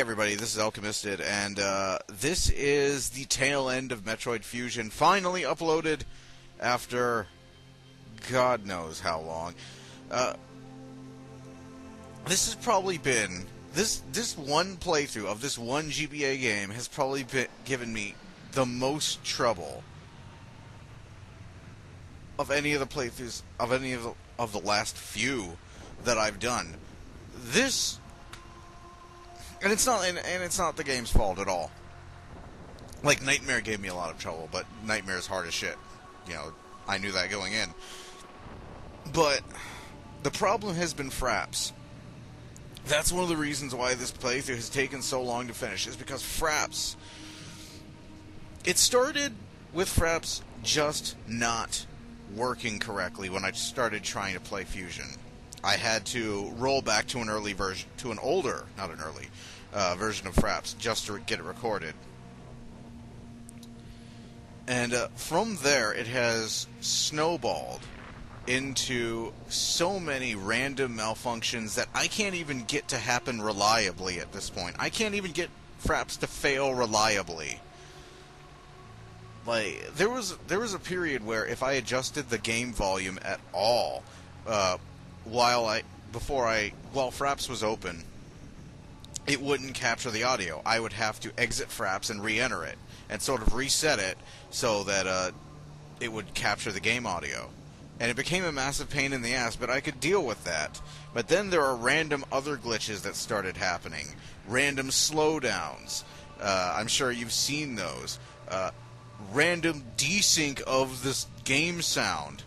everybody, this is Alchemisted, and this is the tail end of Metroid Fusion, finally uploaded after God knows how long. This has probably been, this one playthrough of this one GBA game has probably given me the most trouble of any of the playthroughs, of any of the last few that I've done. This... And it's not the game's fault at all. Like, Nightmare gave me a lot of trouble, but Nightmare's hard as shit. You know, I knew that going in. But the problem has been Fraps. That's one of the reasons why this playthrough has taken so long to finish, is because Fraps... It started with Fraps just not working correctly when I started trying to play Fusion. I had to roll back to an early version, to an older, not an early, version of Fraps just to get it recorded. And from there, it has snowballed into so many random malfunctions that I can't even get to happen reliably at this point. I can't even get Fraps to fail reliably. Like, there was a period where if I adjusted the game volume at all, while Fraps was open, it wouldn't capture the audio. I would have to exit Fraps and re-enter it, and sort of reset it so that it would capture the game audio. And it became a massive pain in the ass, but I could deal with that. But then there are random other glitches that started happening. Random slowdowns. I'm sure you've seen those. Random desync of this game sound.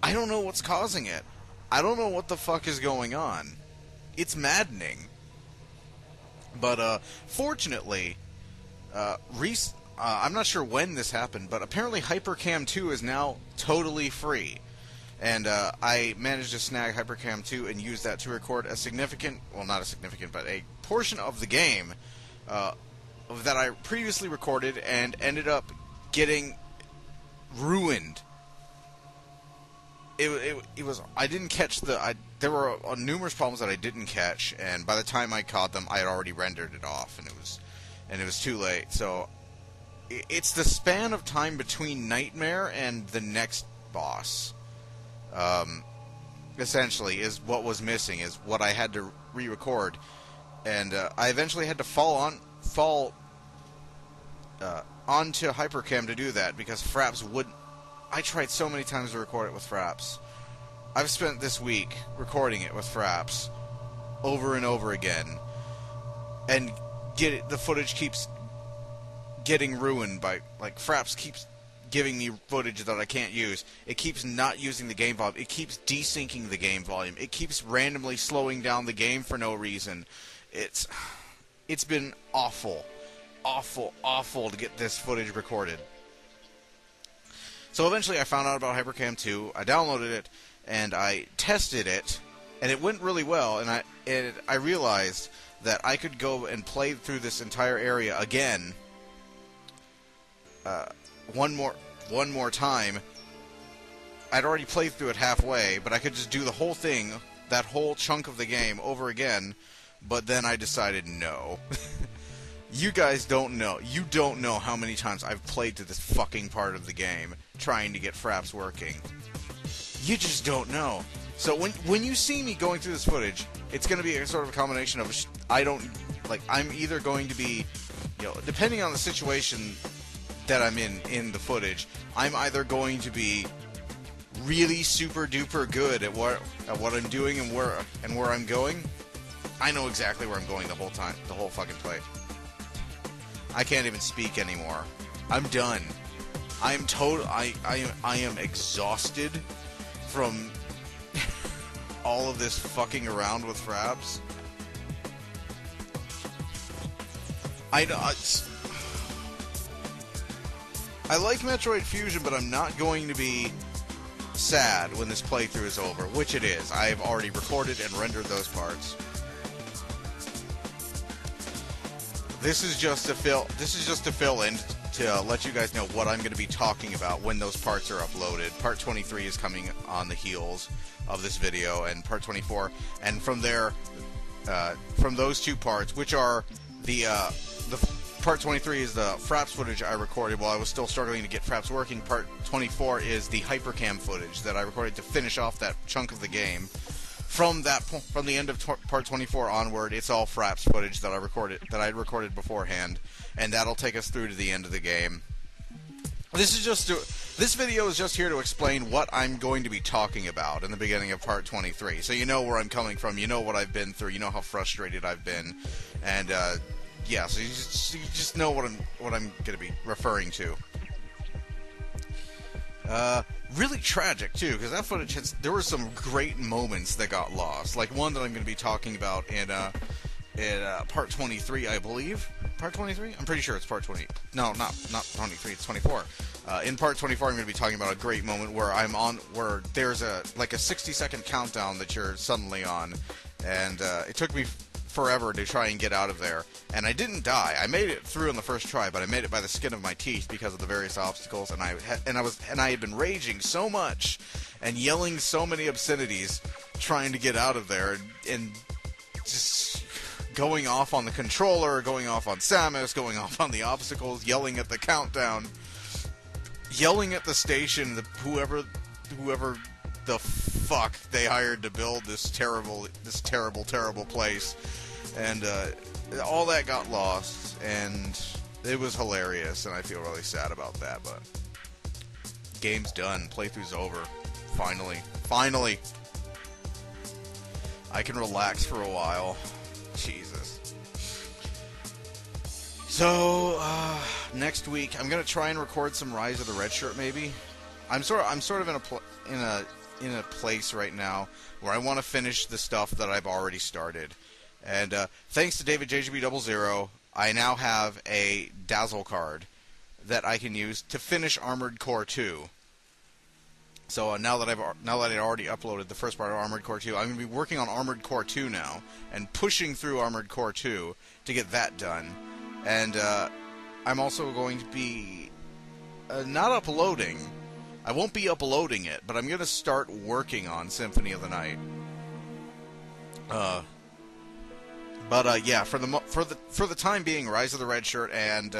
I don't know what's causing it. I don't know what the fuck is going on. It's maddening. But, fortunately, I'm not sure when this happened, but apparently HyperCam 2 is now totally free. And, I managed to snag HyperCam 2 and use that to record a significant, well, not a significant, but a portion of the game, that I previously recorded and ended up getting ruined. It was, I didn't catch there were numerous problems that I didn't catch, and by the time I caught them, I had already rendered it off, and it was too late. So, it's the span of time between Nightmare and the next boss, essentially, is what was missing, is what I had to re-record, and I eventually had to fall onto HyperCam to do that, because Fraps wouldn't. I tried so many times to record it with Fraps. I've spent this week recording it with Fraps over and over again, and the footage keeps getting ruined by, like, Fraps keeps giving me footage that I can't use. It keeps not using the game volume. It keeps desyncing the game volume. It keeps randomly slowing down the game for no reason. It's been awful to get this footage recorded. So eventually I found out about HyperCam 2, I downloaded it, and I tested it, and it went really well, and I realized that I could go and play through this entire area again, one more time. I'd already played through it halfway, but I could just do the whole thing, that whole chunk of the game, over again, but then I decided no. You guys don't know. You don't know how many times I've played to this fucking part of the game trying to get Fraps working. You just don't know. So when you see me going through this footage, it's going to be a sort of a combination of I'm either going to be, depending on the situation that I'm in the footage, I'm either going to be really super duper good at what I'm doing and where I'm going. I know exactly where I'm going the whole time, the whole fucking play. I can't even speak anymore. I'm done. I am exhausted from all of this fucking around with Fraps. I like Metroid Fusion, but I'm not going to be sad when this playthrough is over, which it is. I've already recorded and rendered those parts. This is just to fill in to let you guys know what I'm going to be talking about when those parts are uploaded. Part 23 is coming on the heels of this video, and Part 24, and from there, from those two parts, which are the part 23 is the Fraps footage I recorded while I was still struggling to get Fraps working. Part 24 is the hypercam footage that I recorded to finish off that chunk of the game. From the end of part 24 onward, it's all Fraps footage that I had recorded beforehand, and that'll take us through to the end of the game. This video is just here to explain what I'm going to be talking about in the beginning of part 23. So you know where I'm coming from, you know what I've been through, you know how frustrated I've been, and yeah, so you just know what I'm going to be referring to. Really tragic too, because that footage there were some great moments that got lost. Like one that I'm going to be talking about in part 23, I believe. Part 23? I'm pretty sure it's part 20. No, not 23. It's 24. In part 24, I'm going to be talking about a great moment where there's a 60-second countdown that you're suddenly on, and it took me forever to try and get out of there, and I didn't die. I made it through on the first try, but I made it by the skin of my teeth because of the various obstacles, and I had been raging so much and yelling so many obscenities trying to get out of there, and just going off on the controller, going off on Samus, going off on the obstacles, yelling at the countdown, yelling at the station, whoever the fuck they hired to build this terrible place, and all that got lost, and it was hilarious, and I feel really sad about that, but game's done, playthrough's over, finally, I can relax for a while. Jesus. So, next week, I'm gonna try and record some Rise of the Red Shirt, maybe. I'm sort of in a place right now where I want to finish the stuff that I've already started. And thanks to David JGB00, I now have a Dazzle card that I can use to finish Armored Core 2. So now that I already uploaded the first part of Armored Core 2, I'm going to be working on Armored Core 2 now and pushing through Armored Core 2 to get that done. And I'm also going to be not uploading. I won't be uploading it, but I'm going to start working on Symphony of the Night. Yeah, for the time being, Rise of the Red Shirt and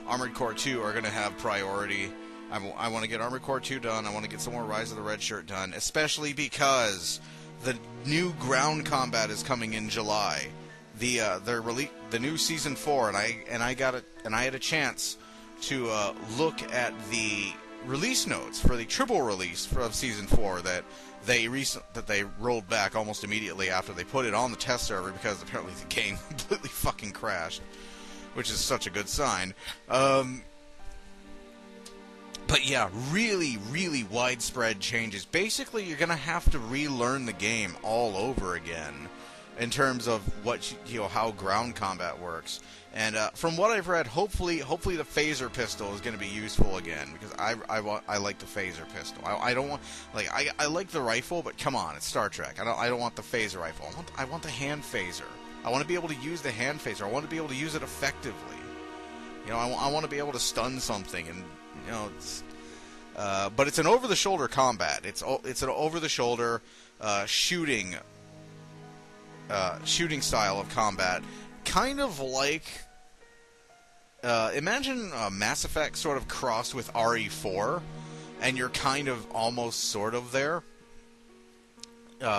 Armored Core 2 are going to have priority. I want to get Armored Core 2 done. I want to get some more Rise of the Red Shirt done, especially because the new ground combat is coming in July. The new season 4, and I had a chance to look at the release notes for the triple release of season 4 that they rolled back almost immediately after they put it on the test server because apparently the game completely fucking crashed, which is such a good sign. But yeah, really, really widespread changes. Basically, you're gonna have to relearn the game all over again in terms of how ground combat works. And from what I've read, hopefully the phaser pistol is going to be useful again, because I like the phaser pistol. I don't want I like the rifle, but come on, it's Star Trek. I don't want the phaser rifle. I want the hand phaser. I want to be able to use the hand phaser. I want to be able to use it effectively. I want to be able to stun something, and but it's an over-the-shoulder combat. It's an over-the-shoulder shooting style of combat, kind of like imagine Mass Effect sort of crossed with RE4, and you're kind of almost sort of there.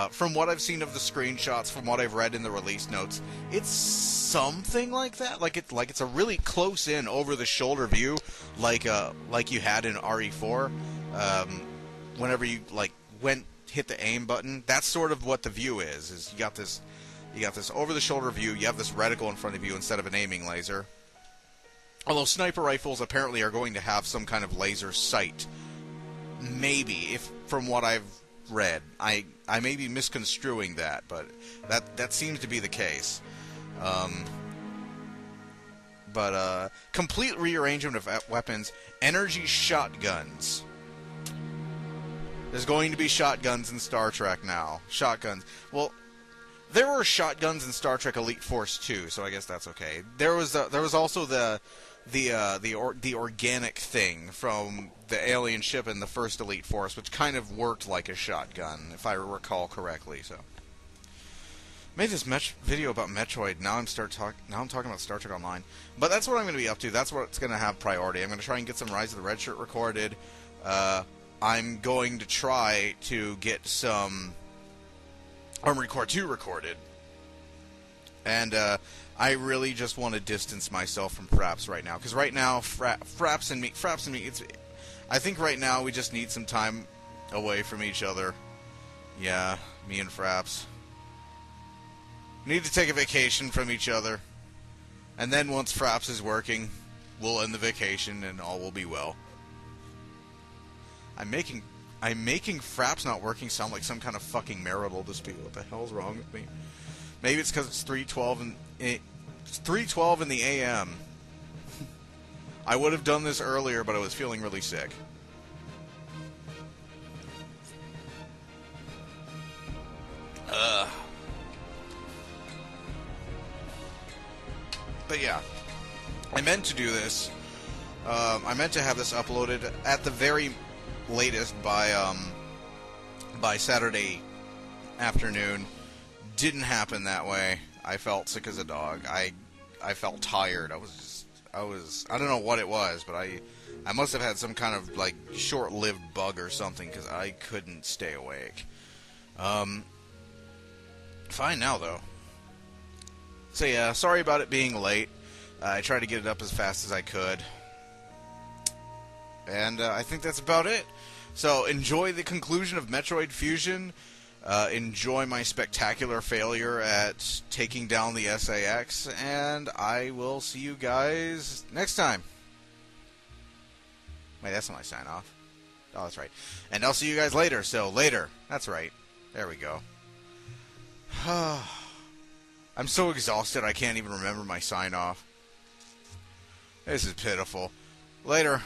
From what I've seen of the screenshots, from what I've read in the release notes, it's something like that. Like it's a really close-in, over-the-shoulder view, like you had in RE4. Whenever you hit the aim button, that's sort of what the view is. Is you got this over-the-shoulder view. You have this reticle in front of you instead of an aiming laser. Although sniper rifles apparently are going to have some kind of laser sight. Maybe, if from what I've read. I may be misconstruing that, but that seems to be the case. Complete rearrangement of weapons. Energy shotguns. There's going to be shotguns in Star Trek now. Shotguns. Well, there were shotguns in Star Trek Elite Force 2, so I guess that's okay. There was also the organic thing from the alien ship in the first Elite Force, which kind of worked like a shotgun, if I recall correctly. So, Made this video about Metroid. Now I'm talking about Star Trek Online. But that's what I'm going to be up to. That's what's going to have priority. I'm going to try and get some Rise of the Red Shirt recorded. I'm going to try to get some Armored Core 2 recorded. And I really just want to distance myself from Fraps right now. Because right now, Fraps and me, I think right now we just need some time away from each other. Yeah, me and Fraps. Need to take a vacation from each other. And then once Fraps is working, we'll end the vacation and all will be well. I'm making Fraps not working sound like some kind of fucking marital dispute. What the hell's wrong with me? Maybe it's because it's 3:12 in the AM. I would have done this earlier, but I was feeling really sick. But yeah, I meant to do this. I meant to have this uploaded at the very latest by Saturday afternoon. Didn't happen that way. I felt sick as a dog. I felt tired. I don't know what it was, but I must have had some kind of like short-lived bug or something because I couldn't stay awake. Fine now though. So yeah, sorry about it being late. I tried to get it up as fast as I could. And I think that's about it. So enjoy the conclusion of Metroid Fusion. Enjoy my spectacular failure at taking down the SAX. And I will see you guys next time. Wait, that's not my sign off. Oh, that's right. And I'll see you guys later. So later. That's right. There we go. I'm so exhausted I can't even remember my sign-off. This is pitiful. Later.